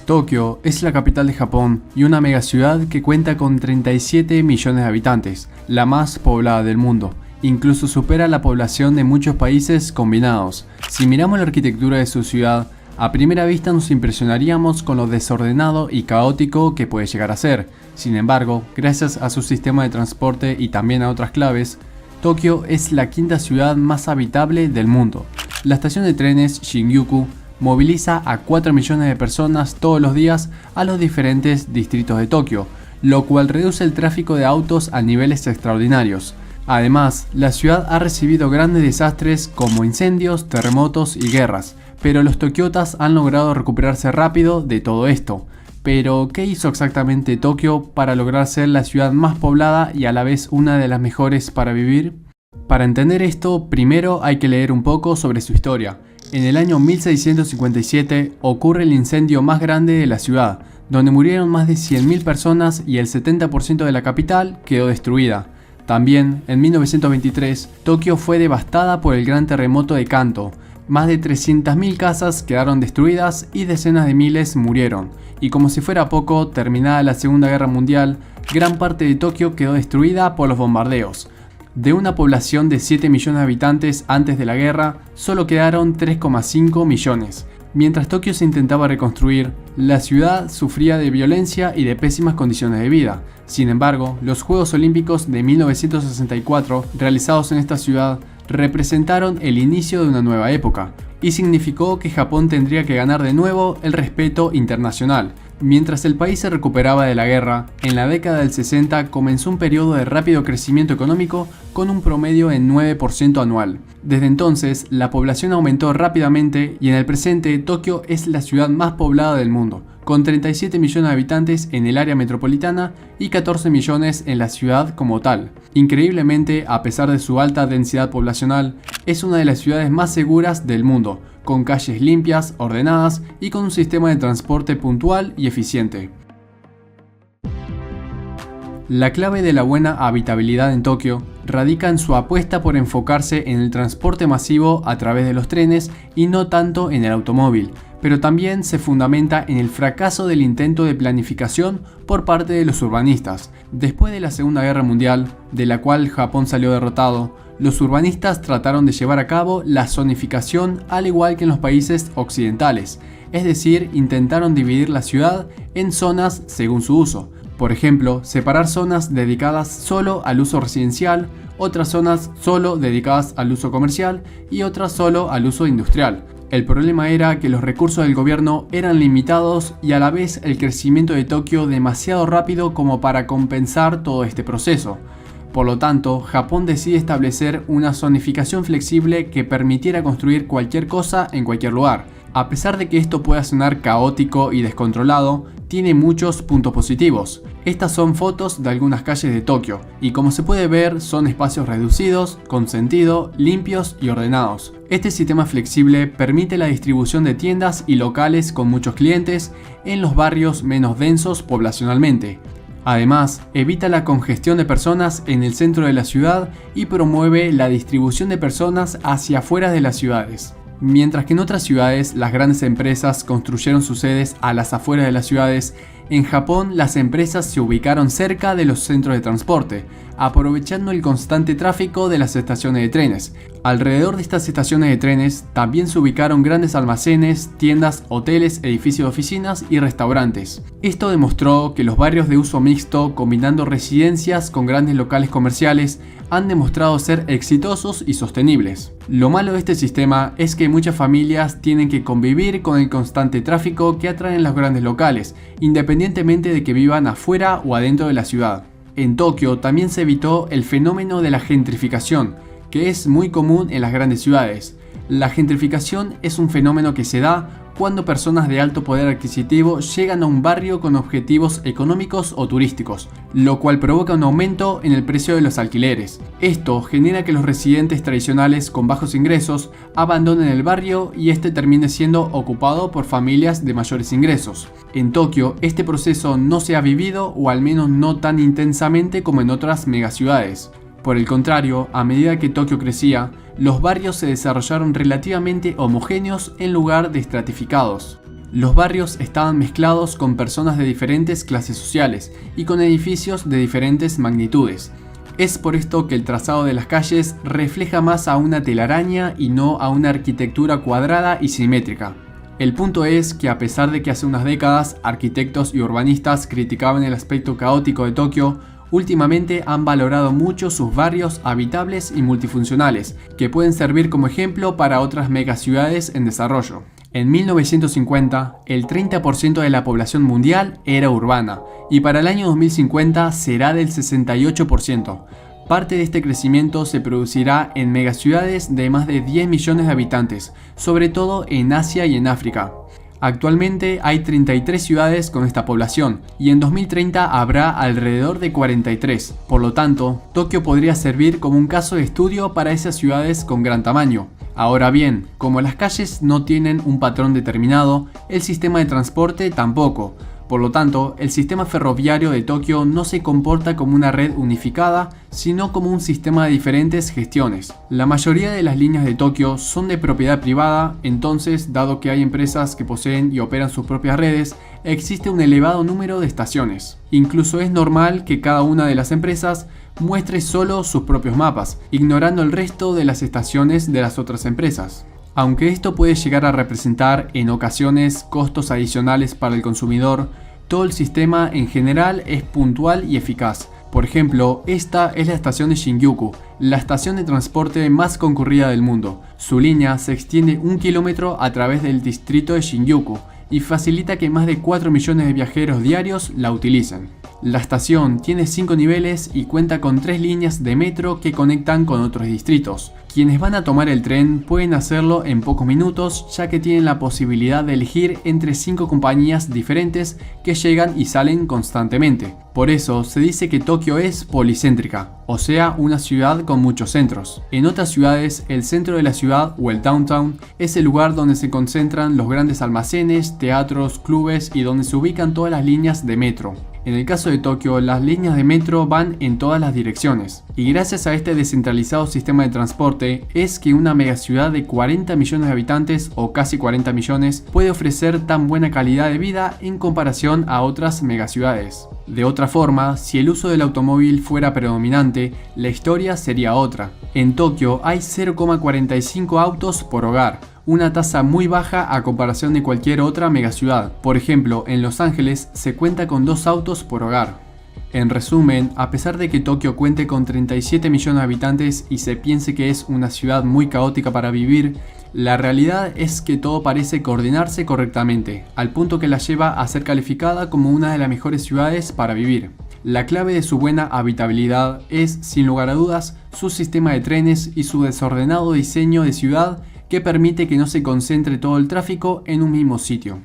Tokio es la capital de Japón y una megaciudad que cuenta con 37 millones de habitantes, la más poblada del mundo. Incluso supera la población de muchos países combinados. Si miramos la arquitectura de su ciudad, a primera vista nos impresionaríamos con lo desordenado y caótico que puede llegar a ser. Sin embargo, gracias a su sistema de transporte y también a otras claves, Tokio es la quinta ciudad más habitable del mundo. La estación de trenes Shinjuku moviliza a 4 millones de personas todos los días a los diferentes distritos de Tokio, lo cual reduce el tráfico de autos a niveles extraordinarios. Además, la ciudad ha recibido grandes desastres como incendios, terremotos y guerras, pero los tokiotas han logrado recuperarse rápido de todo esto. Pero, ¿qué hizo exactamente Tokio para lograr ser la ciudad más poblada y a la vez una de las mejores para vivir? Para entender esto, primero hay que leer un poco sobre su historia. En el año 1657 ocurre el incendio más grande de la ciudad, donde murieron más de 100.000 personas y el 70% de la capital quedó destruida. También, en 1923, Tokio fue devastada por el gran terremoto de Kanto. Más de 300.000 casas quedaron destruidas y decenas de miles murieron. Y como si fuera poco, terminada la Segunda Guerra Mundial, gran parte de Tokio quedó destruida por los bombardeos. De una población de 7 millones de habitantes antes de la guerra, solo quedaron 3,5 millones. Mientras Tokio se intentaba reconstruir, la ciudad sufría de violencia y de pésimas condiciones de vida. Sin embargo, los Juegos Olímpicos de 1964, realizados en esta ciudad, representaron el inicio de una nueva época, y significó que Japón tendría que ganar de nuevo el respeto internacional. Mientras el país se recuperaba de la guerra, en la década del 60 comenzó un periodo de rápido crecimiento económico con un promedio en 9% anual. Desde entonces, la población aumentó rápidamente y en el presente Tokio es la ciudad más poblada del mundo, con 37 millones de habitantes en el área metropolitana y 14 millones en la ciudad como tal. Increíblemente, a pesar de su alta densidad poblacional, es una de las ciudades más seguras del mundo, con calles limpias, ordenadas y con un sistema de transporte puntual y eficiente. La clave de la buena habitabilidad en Tokio radica en su apuesta por enfocarse en el transporte masivo a través de los trenes y no tanto en el automóvil, pero también se fundamenta en el fracaso del intento de planificación por parte de los urbanistas. Después de la Segunda Guerra Mundial, de la cual Japón salió derrotado, los urbanistas trataron de llevar a cabo la zonificación al igual que en los países occidentales, es decir, intentaron dividir la ciudad en zonas según su uso. Por ejemplo, separar zonas dedicadas solo al uso residencial, otras zonas solo dedicadas al uso comercial y otras solo al uso industrial. El problema era que los recursos del gobierno eran limitados y a la vez el crecimiento de Tokio demasiado rápido como para compensar todo este proceso. Por lo tanto, Japón decide establecer una zonificación flexible que permitiera construir cualquier cosa en cualquier lugar. A pesar de que esto pueda sonar caótico y descontrolado, tiene muchos puntos positivos. Estas son fotos de algunas calles de Tokio, y como se puede ver son espacios reducidos, con sentido, limpios y ordenados. Este sistema flexible permite la distribución de tiendas y locales con muchos clientes en los barrios menos densos poblacionalmente. Además, evita la congestión de personas en el centro de la ciudad y promueve la distribución de personas hacia afuera de las ciudades. Mientras que en otras ciudades las grandes empresas construyeron sus sedes a las afueras de las ciudades, en Japón las empresas se ubicaron cerca de los centros de transporte, aprovechando el constante tráfico de las estaciones de trenes. Alrededor de estas estaciones de trenes también se ubicaron grandes almacenes, tiendas, hoteles, edificios de oficinas y restaurantes. Esto demostró que los barrios de uso mixto, combinando residencias con grandes locales comerciales, han demostrado ser exitosos y sostenibles. Lo malo de este sistema es que muchas familias tienen que convivir con el constante tráfico que atraen los grandes locales, independientemente de que vivan afuera o adentro de la ciudad. En Tokio también se evitó el fenómeno de la gentrificación, que es muy común en las grandes ciudades. La gentrificación es un fenómeno que se da cuando personas de alto poder adquisitivo llegan a un barrio con objetivos económicos o turísticos, lo cual provoca un aumento en el precio de los alquileres. Esto genera que los residentes tradicionales con bajos ingresos abandonen el barrio y este termine siendo ocupado por familias de mayores ingresos. En Tokio, este proceso no se ha vivido, o al menos no tan intensamente como en otras megaciudades. Por el contrario, a medida que Tokio crecía, los barrios se desarrollaron relativamente homogéneos en lugar de estratificados. Los barrios estaban mezclados con personas de diferentes clases sociales y con edificios de diferentes magnitudes. Es por esto que el trazado de las calles refleja más a una telaraña y no a una arquitectura cuadrada y simétrica. El punto es que a pesar de que hace unas décadas arquitectos y urbanistas criticaban el aspecto caótico de Tokio, últimamente han valorado mucho sus barrios habitables y multifuncionales, que pueden servir como ejemplo para otras megaciudades en desarrollo. En 1950, el 30% de la población mundial era urbana, y para el año 2050 será del 68%. Parte de este crecimiento se producirá en megaciudades de más de 10 millones de habitantes, sobre todo en Asia y en África. Actualmente hay 33 ciudades con esta población y en 2030 habrá alrededor de 43. Por lo tanto, Tokio podría servir como un caso de estudio para esas ciudades con gran tamaño. Ahora bien, como las calles no tienen un patrón determinado, el sistema de transporte tampoco. Por lo tanto, el sistema ferroviario de Tokio no se comporta como una red unificada, sino como un sistema de diferentes gestiones. La mayoría de las líneas de Tokio son de propiedad privada, entonces, dado que hay empresas que poseen y operan sus propias redes, existe un elevado número de estaciones. Incluso es normal que cada una de las empresas muestre solo sus propios mapas, ignorando el resto de las estaciones de las otras empresas. Aunque esto puede llegar a representar en ocasiones costos adicionales para el consumidor, todo el sistema en general es puntual y eficaz. Por ejemplo, esta es la estación de Shinjuku, la estación de transporte más concurrida del mundo. Su línea se extiende 1 kilómetro a través del distrito de Shinjuku y facilita que más de 4 millones de viajeros diarios la utilicen. La estación tiene 5 niveles y cuenta con 3 líneas de metro que conectan con otros distritos. Quienes van a tomar el tren pueden hacerlo en pocos minutos, ya que tienen la posibilidad de elegir entre 5 compañías diferentes que llegan y salen constantemente. Por eso se dice que Tokio es policéntrica, o sea, una ciudad con muchos centros. En otras ciudades, el centro de la ciudad o el downtown es el lugar donde se concentran los grandes almacenes, teatros, clubes y donde se ubican todas las líneas de metro. En el caso de Tokio, las líneas de metro van en todas las direcciones. Y gracias a este descentralizado sistema de transporte, es que una megaciudad de 40 millones de habitantes, o casi 40 millones, puede ofrecer tan buena calidad de vida en comparación a otras megaciudades. De otra forma, si el uso del automóvil fuera predominante, la historia sería otra. En Tokio hay 0,45 autos por hogar, una tasa muy baja a comparación de cualquier otra megaciudad. Por ejemplo, en Los Ángeles se cuenta con 2 autos por hogar. En resumen, a pesar de que Tokio cuente con 37 millones de habitantes y se piense que es una ciudad muy caótica para vivir, la realidad es que todo parece coordinarse correctamente, al punto que la lleva a ser calificada como una de las mejores ciudades para vivir. La clave de su buena habitabilidad es, sin lugar a dudas, su sistema de trenes y su desordenado diseño de ciudad que permite que no se concentre todo el tráfico en un mismo sitio.